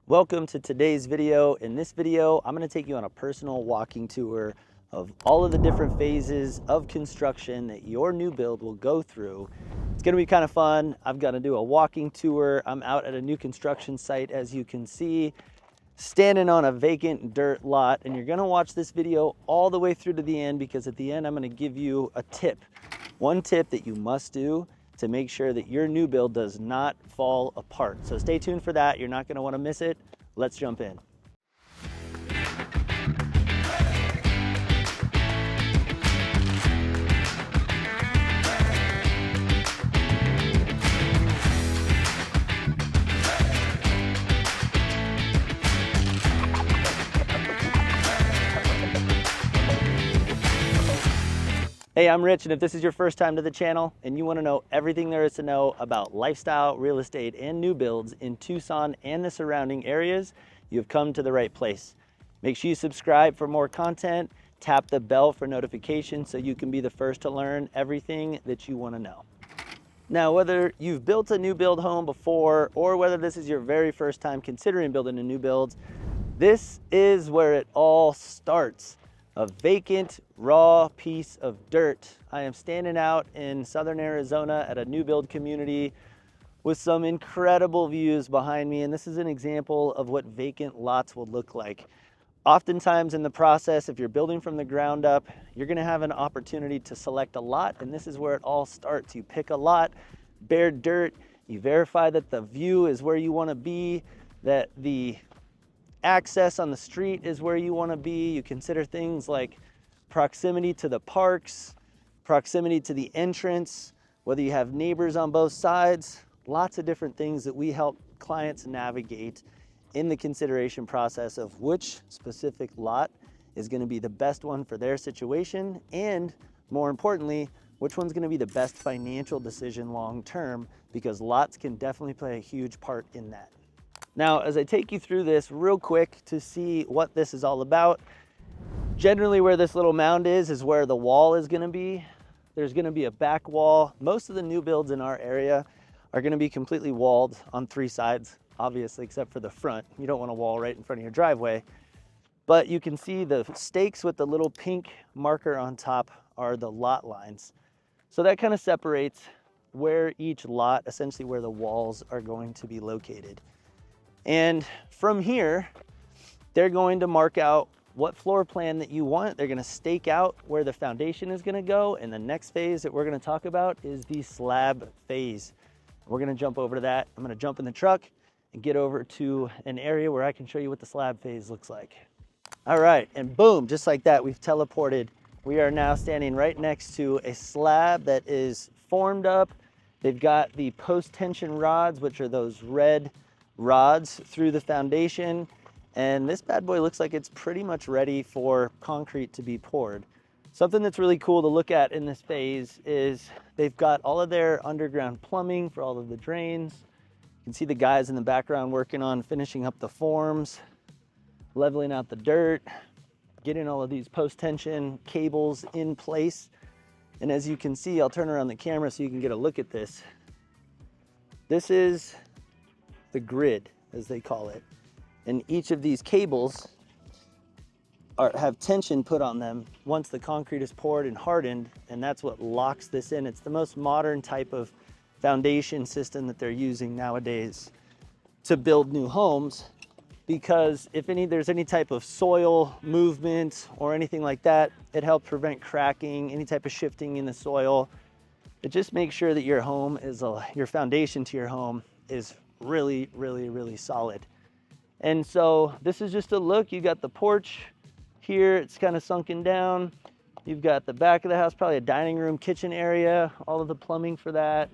Welcome to today's video. In this video, I'm going to take you on a personal walking tour of all of the different phases of construction that your new build will go through. It's going to be kind of fun. I've got to do a walking tour. I'm out at a new construction site, as you can see, standing on a vacant dirt lot, and you're going to watch this video all the way through to the end, because at the end I'm going to give you a tip. One tip that you must do to make sure that your new build does not fall apart. So stay tuned for that. You're not going to want to miss it. Let's jump in. Hey, I'm Rich, and if this is your first time to the channel and you want to know everything there is to know about lifestyle, real estate, and new builds in Tucson and the surrounding areas, you've come to the right place. Make sure you subscribe for more content, tap the bell for notifications so you can be the first to learn everything that you want to know. Now, whether you've built a new build home before or whether this is your very first time considering building a new build, this is where it all starts. A vacant, raw piece of dirt. I am standing out in Southern Arizona at a new build community with some incredible views behind me, and this is an example of what vacant lots will look like. Oftentimes in the process, if you're building from the ground up, you're gonna have an opportunity to select a lot, and this is where it all starts. You pick a lot, bare dirt, you verify that the view is where you wanna be, that the access on the street is where you want to be. You consider things like proximity to the parks, proximity to the entrance, whether you have neighbors on both sides, lots of different things that we help clients navigate in the consideration process of which specific lot is going to be the best one for their situation, and more importantly, which one's going to be the best financial decision long term, because lots can definitely play a huge part in that. Now, as I take you through this real quick to see what this is all about, generally where this little mound is where the wall is going to be. There's going to be a back wall. Most of the new builds in our area are going to be completely walled on three sides, obviously, except for the front. You don't want a wall right in front of your driveway. But you can see the stakes with the little pink marker on top are the lot lines. So that kind of separates where each lot, essentially where the walls are going to be located. And from here, they're going to mark out what floor plan that you want. They're going to stake out where the foundation is going to go. And the next phase that we're going to talk about is the slab phase. We're going to jump over to that. I'm going to jump in the truck and get over to an area where I can show you what the slab phase looks like. All right, and boom, just like that, we've teleported. We are now standing right next to a slab that is formed up. They've got the post-tension rods, which are those red rods through the foundation, and this bad boy looks like it's pretty much ready for concrete to be poured. Something that's really cool to look at in this phase is they've got all of their underground plumbing for all of the drains. You can see the guys in the background working on finishing up the forms, leveling out the dirt, getting all of these post-tension cables in place. And as you can see, I'll turn around the camera so you can get a look at this. This is the grid, as they call it, and each of these cables have tension put on them once the concrete is poured and hardened, and that's what locks this in. It's the most modern type of foundation system that they're using nowadays to build new homes, because if there's any type of soil movement or anything like that, it helps prevent cracking, any type of shifting in the soil. It just makes sure that your home is your foundation to your home is really, really, really solid. And so this is just a look. You got the porch here, it's kind of sunken down. You've got the back of the house, probably a dining room, kitchen area, all of the plumbing for that.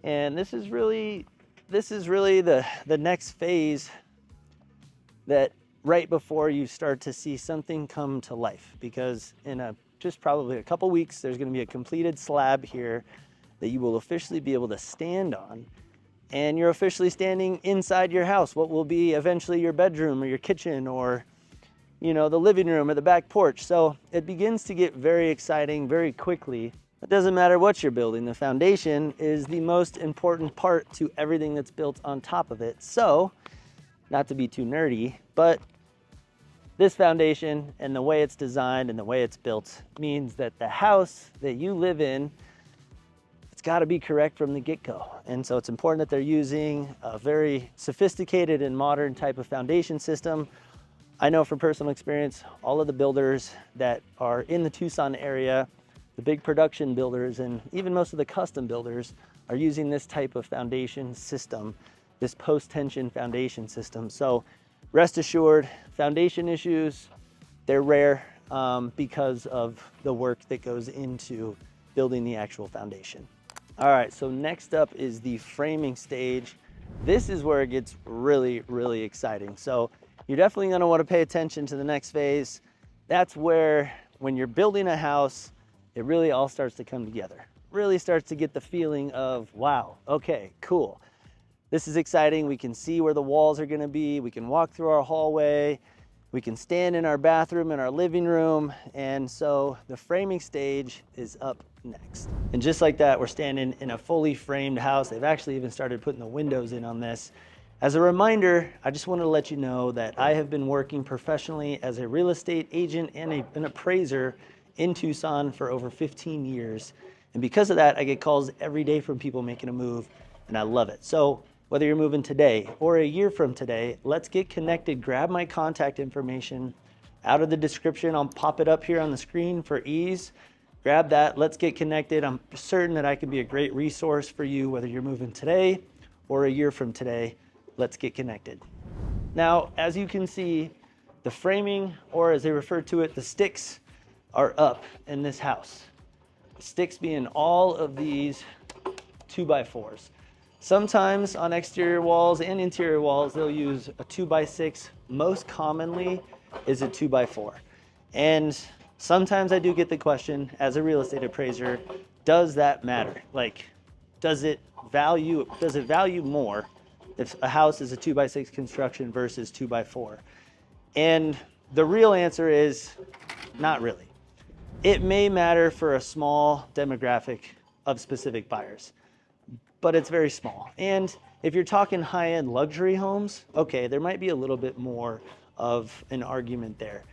And this is really the next phase, that right before you start to see something come to life, because in just probably a couple weeks, there's going to be a completed slab here that you will officially be able to stand on. And you're officially standing inside your house, what will be eventually your bedroom or your kitchen, or the living room or the back porch. So it begins to get very exciting very quickly. It doesn't matter what you're building. The foundation is the most important part to everything that's built on top of it. So not to be too nerdy, but this foundation and the way it's designed and the way it's built means that the house that you live in, it's got to be correct from the get-go. And so it's important that they're using a very sophisticated and modern type of foundation system. I know from personal experience, all of the builders that are in the Tucson area, the big production builders and even most of the custom builders are using this type of foundation system, this post-tension foundation system. So rest assured, foundation issues, they're rare because of the work that goes into building the actual foundation. All right, so next up is the framing stage. This is where it gets really, really exciting. So you're definitely gonna wanna pay attention to the next phase. That's where, when you're building a house, it really all starts to come together. Really starts to get the feeling of, wow, okay, cool. This is exciting. We can see where the walls are gonna be. We can walk through our hallway. We can stand in our bathroom, in our living room. And so the framing stage is up next. And just like that, we're standing in a fully framed house. They've actually even started putting the windows in on this. As a reminder, I just wanted to let you know that I have been working professionally as a real estate agent and an appraiser in Tucson for over 15 years. And because of that, I get calls every day from people making a move, and I love it. So whether you're moving today or a year from today, let's get connected. Grab my contact information out of the description. I'll pop it up here on the screen for ease. Grab that, let's get connected. I'm certain that I can be a great resource for you, whether you're moving today or a year from today. Let's get connected. Now, as you can see, the framing, or as they refer to it, the sticks, are up in this house. The sticks being all of these 2x4s. Sometimes on exterior walls and interior walls, they'll use a 2x6. Most commonly is a 2x4. And sometimes I do get the question as a real estate appraiser, does that matter? Like, does it value more if a house is a 2x6 construction versus 2x4? And the real answer is not really. It may matter for a small demographic of specific buyers, but it's very small. And if you're talking high-end luxury homes, okay, there might be a little bit more of an argument there.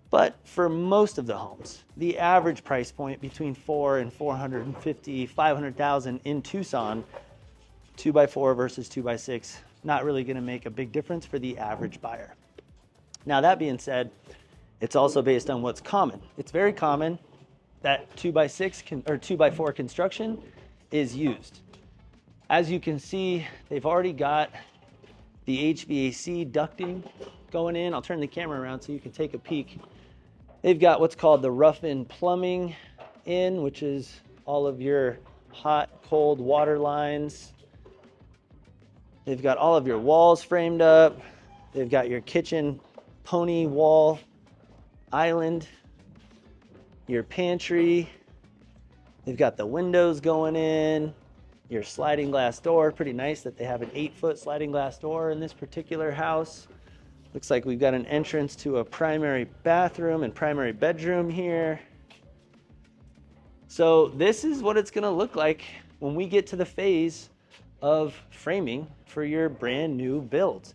But for most of the homes, the average price point between $400,000 and $450,000, $500,000 in Tucson, 2x4 versus 2x6, not really gonna make a big difference for the average buyer. Now that being said, it's also based on what's common. It's very common that 2x6 or 2x4 construction is used. As you can see, they've already got the HVAC ducting going in. I'll turn the camera around so you can take a peek. They've got what's called the rough-in plumbing in, which is all of your hot, cold water lines. They've got all of your walls framed up. They've got your kitchen pony wall island, your pantry. They've got the windows going in, your sliding glass door. Pretty nice that they have an 8-foot sliding glass door in this particular house. Looks like we've got an entrance to a primary bathroom and primary bedroom here. So this is what it's gonna look like when we get to the phase of framing for your brand new builds.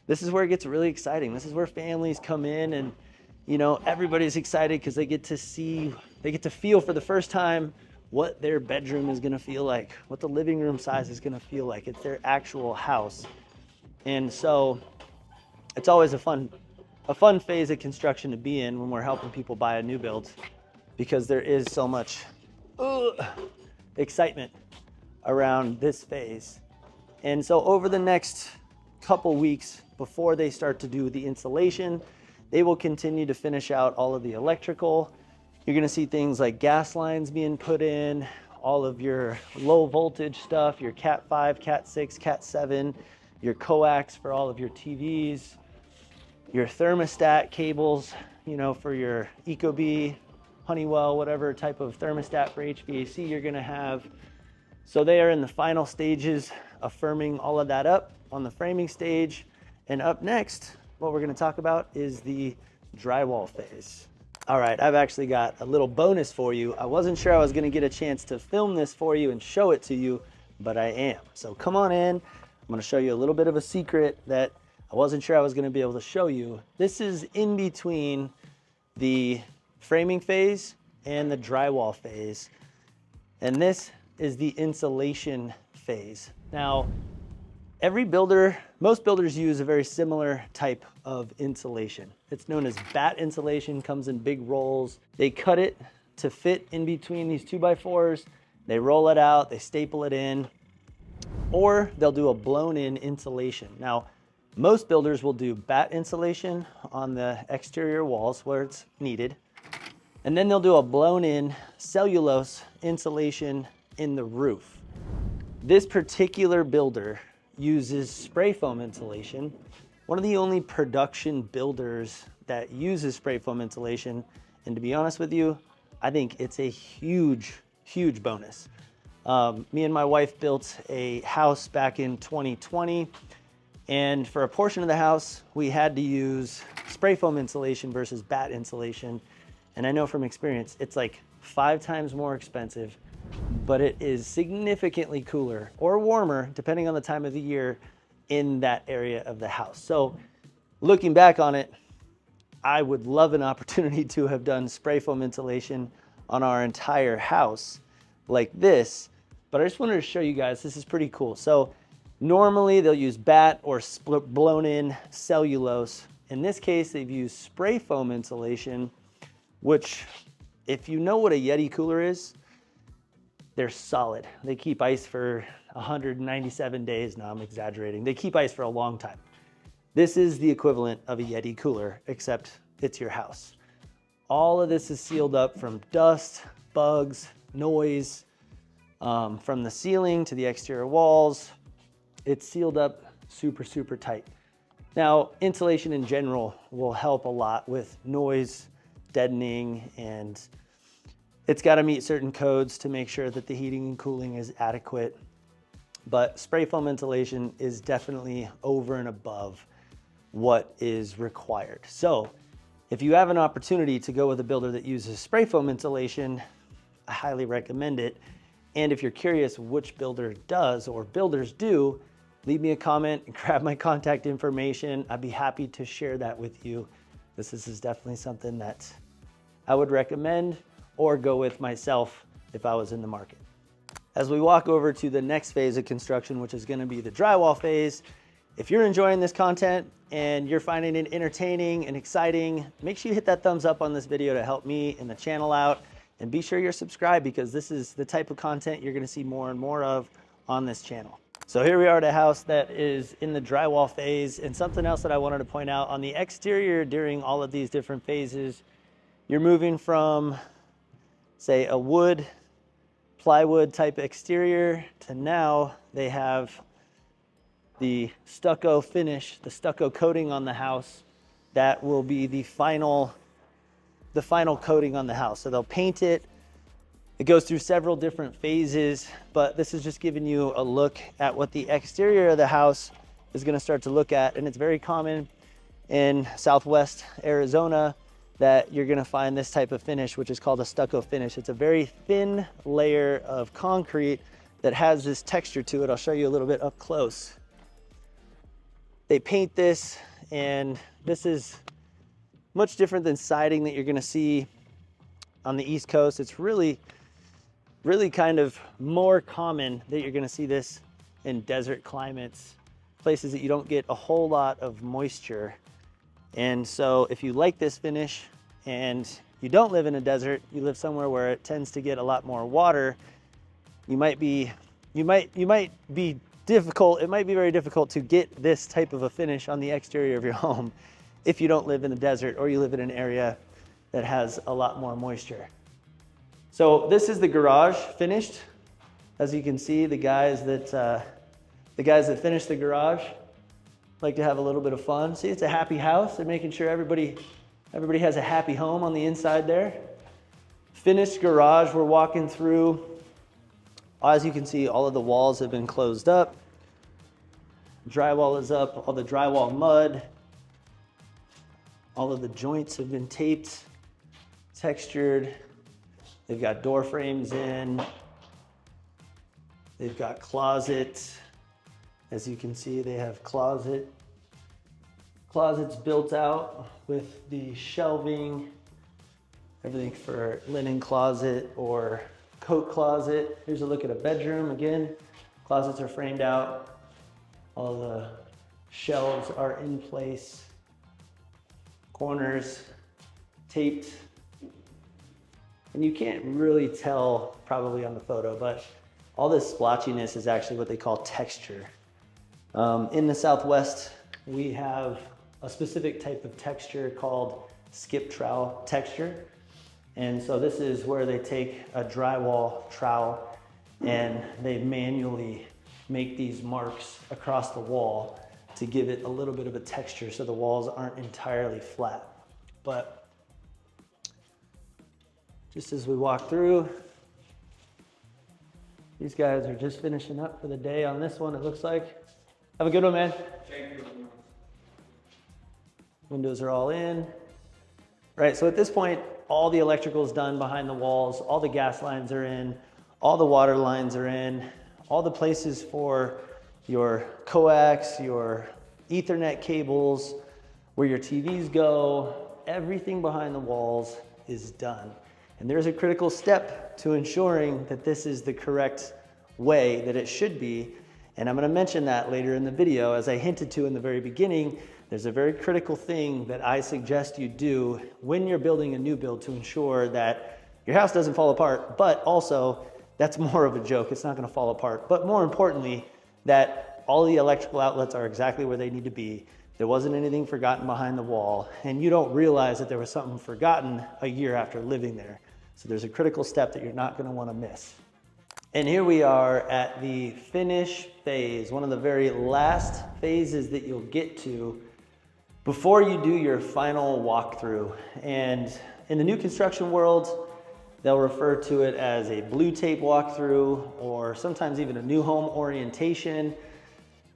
This is where it gets really exciting. This is where families come in and, you know, everybody's excited because they get to feel for the first time what their bedroom is gonna feel like, what the living room size is gonna feel like. It's their actual house. And so it's always a fun phase of construction to be in when we're helping people buy a new build, because there is so much excitement around this phase. And so over the next couple weeks before they start to do the insulation, they will continue to finish out all of the electrical. You're gonna see things like gas lines being put in, all of your low voltage stuff, your Cat 5, Cat 6, Cat 7, your coax for all of your TVs, your thermostat cables, you know, for your Ecobee, Honeywell, whatever type of thermostat for HVAC you're gonna have. So they are in the final stages of firming all of that up on the framing stage. And up next, what we're gonna talk about is the drywall phase. All right, I've actually got a little bonus for you. I wasn't sure I was gonna get a chance to film this for you and show it to you, but I am. So come on in. I'm gonna show you a little bit of a secret that I wasn't sure I was gonna be able to show you. This is in between the framing phase and the drywall phase. And this is the insulation phase. Now, most builders use a very similar type of insulation. It's known as batt insulation, comes in big rolls. They cut it to fit in between these 2x4s. They roll it out, they staple it in, or they'll do a blown-in insulation. Now, most builders will do batt insulation on the exterior walls where it's needed, and then they'll do a blown-in cellulose insulation in the roof. This particular builder uses spray foam insulation. One of the only production builders that uses spray foam insulation, and to be honest with you, I think it's a huge, huge bonus. Me and my wife built a house back in 2020, and for a portion of the house, we had to use spray foam insulation versus batt insulation. And I know from experience, it's like 5 times more expensive, but it is significantly cooler or warmer, depending on the time of the year, in that area of the house. So looking back on it, I would love an opportunity to have done spray foam insulation on our entire house like this, but I just wanted to show you guys, this is pretty cool. So normally they'll use batt or blown in cellulose. In this case, they've used spray foam insulation, which, if you know what a Yeti cooler is, they're solid. They keep ice for 197 days. No, I'm exaggerating. They keep ice for a long time. This is the equivalent of a Yeti cooler, except it's your house. All of this is sealed up from dust, bugs, noise, from the ceiling to the exterior walls. It's sealed up super, super tight. Now, insulation in general will help a lot with noise, deadening, and it's got to meet certain codes to make sure that the heating and cooling is adequate. But spray foam insulation is definitely over and above what is required. So if you have an opportunity to go with a builder that uses spray foam insulation, I highly recommend it. And if you're curious which builder does or builders do, leave me a comment and grab my contact information. I'd be happy to share that with you. This is definitely something that I would recommend or go with myself if I was in the market. As we walk over to the next phase of construction, which is gonna be the drywall phase, if you're enjoying this content and you're finding it entertaining and exciting, make sure you hit that thumbs up on this video to help me and the channel out, and be sure you're subscribed, because this is the type of content you're gonna see more and more of on this channel. So here we are at a house that is in the drywall phase, and something else that I wanted to point out on the exterior during all of these different phases, you're moving from, say, a wood, plywood type exterior to now they have the stucco finish, the stucco coating on the house. That will be the final coating on the house. So they'll paint it. It goes through several different phases, but this is just giving you a look at what the exterior of the house is going to start to look at. And it's very common in Southwest Arizona that you're going to find this type of finish, which is called a stucco finish. It's a very thin layer of concrete that has this texture to it. I'll show you a little bit up close. They paint this, and this is much different than siding that you're going to see on the East Coast. It's really kind of more common that you're going to see this in desert climates, places that you don't get a whole lot of moisture. And so if you like this finish and you don't live in a desert, you live somewhere where it tends to get a lot more water, it might be very difficult to get this type of a finish on the exterior of your home if you don't live in the desert or you live in an area that has a lot more moisture. So this is the garage finished. As you can see, the guys that finished the garage like to have a little bit of fun. See, it's a happy house. They're making sure everybody has a happy home on the inside there. Finished garage we're walking through. As you can see, all of the walls have been closed up. Drywall is up, all the drywall mud. All of the joints have been taped, textured. They've got door frames in. They've got closets. As you can see, they have closet Closet's built out with the shelving, everything for linen closet or coat closet. Here's a look at a bedroom. Again, closets are framed out. All the shelves are in place. Corners taped. And you can't really tell probably on the photo, but all this splotchiness is actually what they call texture. In the Southwest, we have a specific type of texture called skip trowel texture. And so this is where they take a drywall trowel and they manually make these marks across the wall to give it a little bit of a texture so the walls aren't entirely flat. But just as we walk through, these guys are just finishing up for the day on this one, it looks like. Have a good one, man. Thank you. Windows are all in. Right, so at this point, all the electrical is done behind the walls, all the gas lines are in, all the water lines are in, all the places for your coax, your Ethernet cables, where your TVs go, everything behind the walls is done. And there's a critical step to ensuring that this is the correct way that it should be. And I'm going to mention that later in the video. As I hinted to in the very beginning, there's a very critical thing that I suggest you do when you're building a new build to ensure that your house doesn't fall apart, but also that's more of a joke. It's not going to fall apart. But more importantly, that all the electrical outlets are exactly where they need to be. There wasn't anything forgotten behind the wall, and you don't realize that there was something forgotten a year after living there. So there's a critical step that you're not going to want to miss. And here we are at the finish phase, one of the very last phases that you'll get to before you do your final walkthrough. And in the new construction world, they'll refer to it as a blue tape walkthrough, or sometimes even a new home orientation.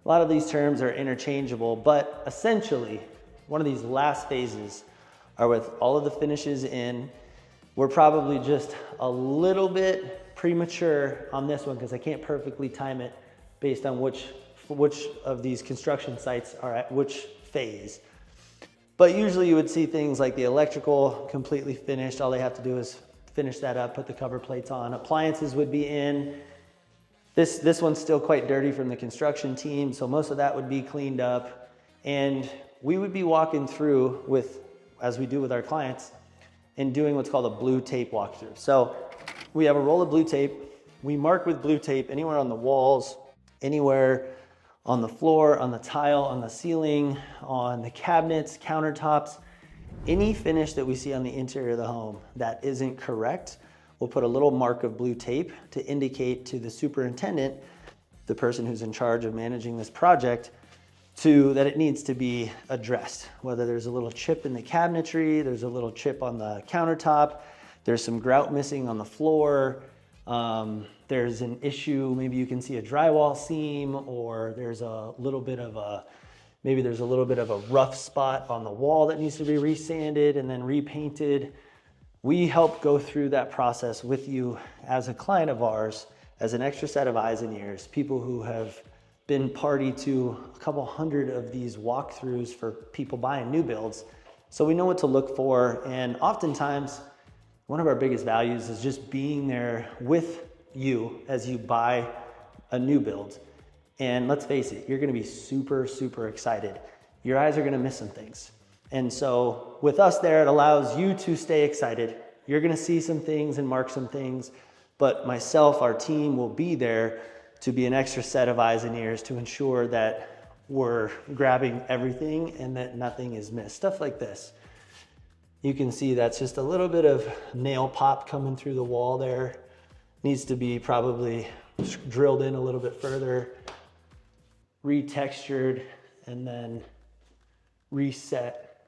A lot of these terms are interchangeable, but essentially, one of these last phases are with all of the finishes in. We're probably just a little bit premature on this one because I can't perfectly time it based on which of these construction sites are at which phase. But usually you would see things like the electrical completely finished. All they have to do is finish that up, put the cover plates on. Appliances would be in. This one's still quite dirty from the construction team, so most of that would be cleaned up. And we would be walking through with, as we do with our clients, and doing what's called a blue tape walkthrough. So we have a roll of blue tape. We mark with blue tape anywhere on the walls, anywhere on the floor, on the tile, on the ceiling, on the cabinets, countertops, any finish that we see on the interior of the home that isn't correct, we'll put a little mark of blue tape to indicate to the superintendent, the person who's in charge of managing this project, that it needs to be addressed. Whether there's a little chip in the cabinetry, there's a little chip on the countertop, there's some grout missing on the floor, there's an issue, maybe you can see a drywall seam, or there's a little bit of a, maybe there's a little bit of a rough spot on the wall that needs to be resanded and then repainted. We help go through that process with you as a client of ours, as an extra set of eyes and ears, people who have been party to a couple hundred of these walkthroughs for people buying new builds. So we know what to look for, and oftentimes, one of our biggest values is just being there with you as you buy a new build. And let's face it, you're gonna be super, super excited. Your eyes are gonna miss some things. And so with us there, it allows you to stay excited. You're gonna see some things and mark some things, but myself, our team will be there to be an extra set of eyes and ears to ensure that we're grabbing everything and that nothing is missed. Stuff like this. You can see that's just a little bit of nail pop coming through the wall there. Needs to be probably drilled in a little bit further, retextured, and then reset.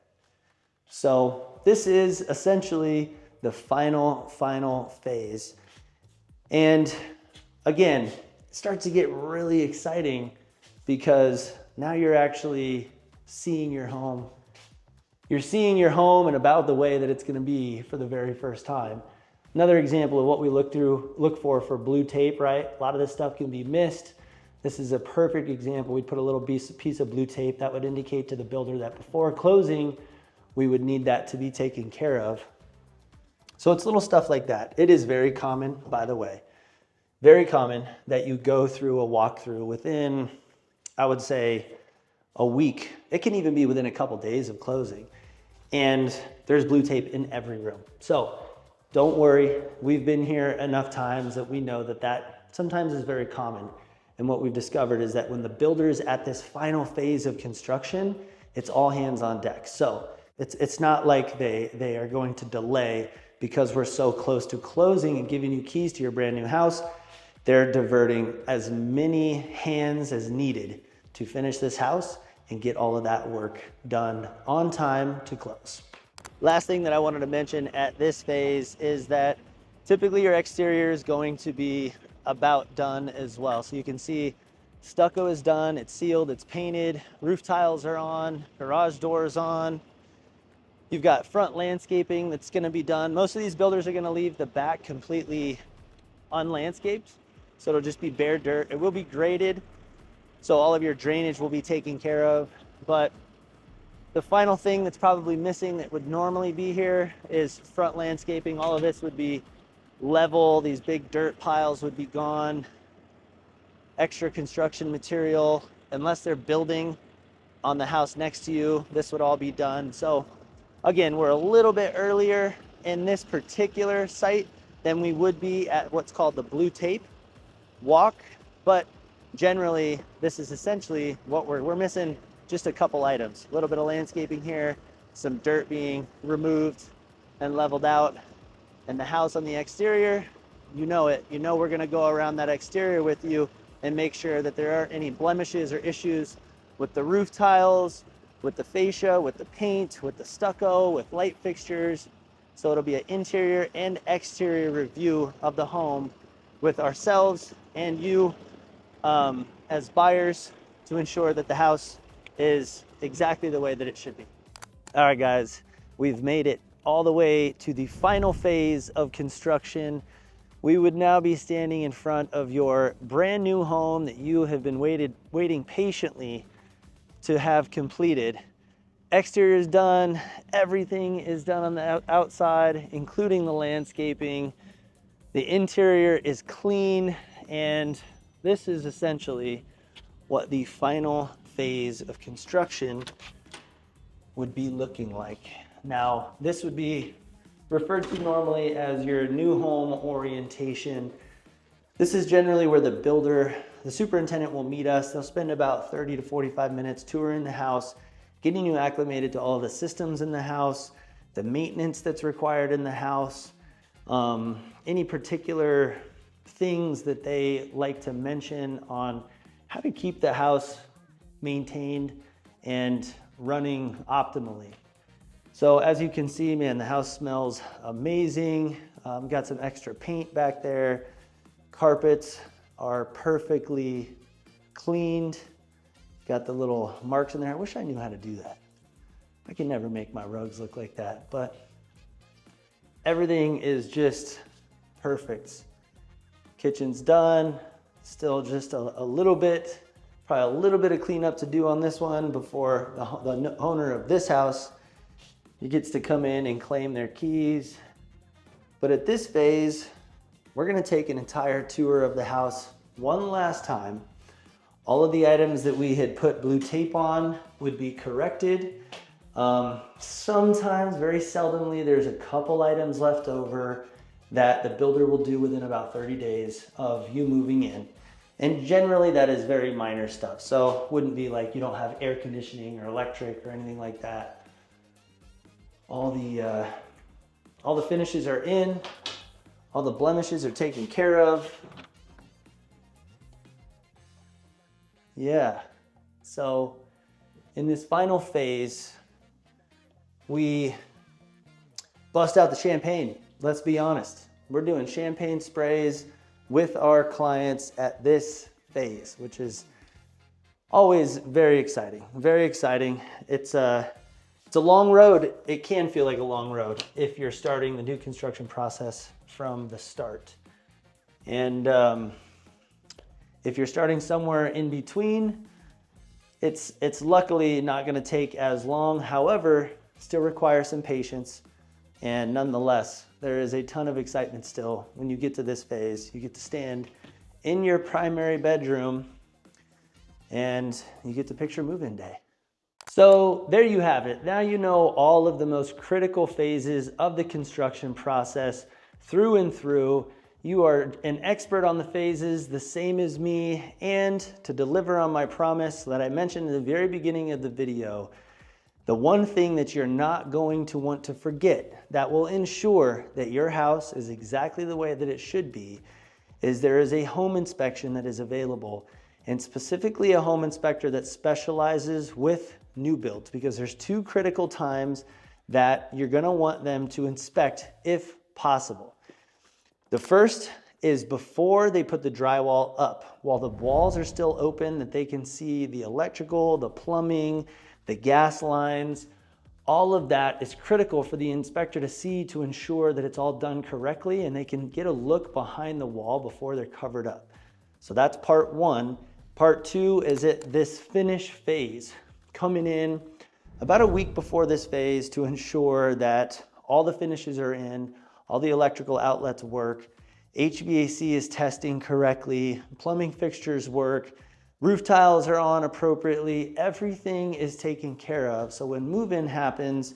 So this is essentially the final phase. And again, it starts to get really exciting because now you're actually seeing your home. You're seeing your home and about the way that it's gonna be for the very first time. Another example of what we look for blue tape, right? A lot of this stuff can be missed. This is a perfect example. We'd put a little piece of blue tape that would indicate to the builder that before closing, we would need that to be taken care of. So it's little stuff like that. It is very common, by the way, very common that you go through a walkthrough within, I would say, a week. It can even be within a couple days of closing. And there's blue tape in every room. So don't worry, we've been here enough times that we know that that sometimes is very common. And what we've discovered is that when the builder is at this final phase of construction, it's all hands on deck. So it's not like they are going to delay because we're so close to closing and giving you keys to your brand new house. They're diverting as many hands as needed to finish this house and get all of that work done on time to close. Last thing that I wanted to mention at this phase is that typically your exterior is going to be about done as well. So you can see stucco is done, it's sealed, it's painted, roof tiles are on, garage doors on. You've got front landscaping that's gonna be done. Most of these builders are gonna leave the back completely unlandscaped. So it'll just be bare dirt. It will be graded, so all of your drainage will be taken care of. But the final thing that's probably missing that would normally be here is front landscaping. All of this would be level. These big dirt piles would be gone. Extra construction material, unless they're building on the house next to you, this would all be done. So again, we're a little bit earlier in this particular site than we would be at what's called the blue tape walk, but generally this is essentially what we're missing. Just a couple items, a little bit of landscaping here, some dirt being removed and leveled out, and the house on the exterior, you know it. You know we're gonna go around that exterior with you and make sure that there aren't any blemishes or issues with the roof tiles, with the fascia, with the paint, with the stucco, with light fixtures. So it'll be an interior and exterior review of the home with ourselves and you as buyers to ensure that the house is exactly the way that it should be. All right, guys, we've made it all the way to the final phase of construction. We would now be standing in front of your brand new home that you have been waiting patiently to have completed. Exterior is done, everything is done on the outside, including the landscaping. The interior is clean, and this is essentially what the final phase of construction would be looking like. Now, this would be referred to normally as your new home orientation. This is generally where the superintendent will meet us. They'll spend about 30 to 45 minutes touring the house, getting you acclimated to all the systems in the house, the maintenance that's required in the house, any particular things that they like to mention on how to keep the house maintained and running optimally. So as you can see, man, the house smells amazing. Got some extra paint back there. Carpets are perfectly cleaned. Got the little marks in there. I wish I knew how to do that. I can never make my rugs look like that, but everything is just perfect. Kitchen's done. Still just a little bit, probably a little bit of cleanup to do on this one before the owner of this house, he gets to come in and claim their keys. But at this phase, we're gonna take an entire tour of the house one last time. All of the items that we had put blue tape on would be corrected. Sometimes, very seldomly, there's a couple items left over that the builder will do within about 30 days of you moving in. And generally that is very minor stuff. So wouldn't be like you don't have air conditioning or electric or anything like that. All the finishes are in, all the blemishes are taken care of. Yeah, so in this final phase, we bust out the champagne. Let's be honest. We're doing champagne sprays with our clients at this phase, which is always very exciting. Very exciting. It's a long road. It can feel like a long road if you're starting the new construction process from the start. And If you're starting somewhere in between, it's luckily not going to take as long. However, still requires some patience. And nonetheless, there is a ton of excitement still when you get to this phase. You get to stand in your primary bedroom and you get to picture move-in day. So there you have it. Now you know all of the most critical phases of the construction process through and through. You are an expert on the phases, the same as me, and to deliver on my promise that I mentioned in the very beginning of the video, the one thing that you're not going to want to forget that will ensure that your house is exactly the way that it should be is there is a home inspection that is available, and specifically a home inspector that specializes with new builds, because there's two critical times that you're going to want them to inspect if possible. The first is before they put the drywall up, while the walls are still open, that they can see the electrical, the plumbing, the gas lines. All of that is critical for the inspector to see to ensure that it's all done correctly and they can get a look behind the wall before they're covered up. So that's part one. Part two is at this finish phase, coming in about a week before this phase to ensure that all the finishes are in, all the electrical outlets work, HVAC is testing correctly, plumbing fixtures work, roof tiles are on appropriately, everything is taken care of. So when move-in happens,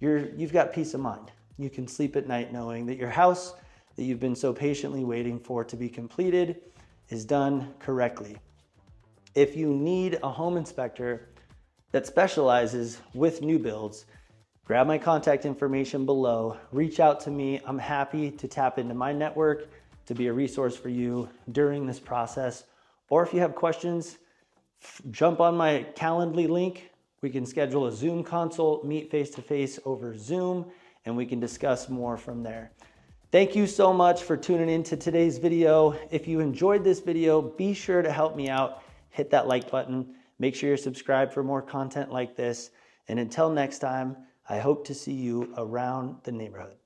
you've got peace of mind. You can sleep at night knowing that your house that you've been so patiently waiting for to be completed is done correctly. If you need a home inspector that specializes with new builds, grab my contact information below, reach out to me. I'm happy to tap into my network to be a resource for you during this process. Or if you have questions, jump on my Calendly link. We can schedule a Zoom consult, meet face-to-face over Zoom, and we can discuss more from there. Thank you so much for tuning into today's video. If you enjoyed this video, be sure to help me out. Hit that like button. Make sure you're subscribed for more content like this. And until next time, I hope to see you around the neighborhood.